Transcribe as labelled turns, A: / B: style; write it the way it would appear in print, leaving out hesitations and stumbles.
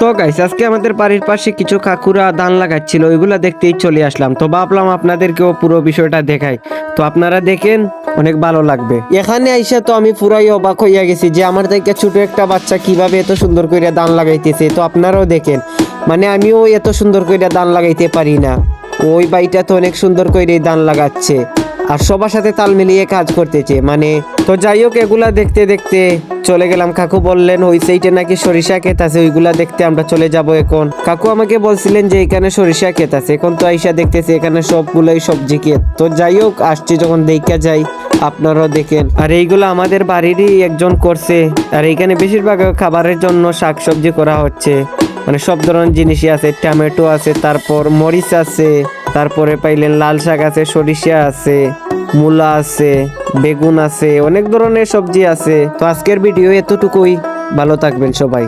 A: তো গাইস আজকে আমাদের বাড়ির পাশে কিছু কাকুরা ধান লাগাচ্ছিল, ওইগুলা দেখতেই চলে আসলাম। তো ভাবলাম আপনাদেরকেও পুরো বিষয়টা দেখাই, তো আপনারা দেখেন, অনেক ভালো লাগবে। এখানে আইসা তো আমি পুরাই অবাক হইয়া গেছি যে আমার থেকে ছোট একটা বাচ্চা কিভাবে এত সুন্দর করে ধান লাগাইতেছে। তো আপনারাও দেখেন, মানে আমিও এত সুন্দর করে ধান লাগাইতে পারি না, ওই বাইটা তো অনেক সুন্দর করে ধান লাগাচ্ছে আর সবার সাথে তাল মিলিয়ে কাজ করতেছে। মানে তো যাই হোক, এগুলা দেখতে দেখতে চলে গেলাম। কাকু বললেন ওই সাইডে নাকি সরিষা ক্ষেত আছে, ওইগুলা দেখতে আমরা চলে যাব। এখন কাকু আমাকে বলছিলেন যে এখানে সরিষা ক্ষেত আছে, এখন তো আইসা দেখতেছি এখানে সবগুলাই সবজি ক্ষেত। তো যাই হোক, আসছি যখন দেখা যাই, আপনারাও দেখেন। আর এইগুলো আমাদের বাড়িরই একজন করছে, আর এইখানে বেশিরভাগ খাবারের জন্য শাকসবজি করা হচ্ছে। মানে সব ধরনের জিনিসই আছে, টমেটো আছে, তারপর মরিচ আছে, তারপরে পাইলেন লাল শাক আছে, সরিষা আছে, মূলা আছে, বেগুন আছে, অনেক ধরনের সবজি আছে। তো আজকের ভিডিও এতটুকুই, ভালো থাকবেন সবাই।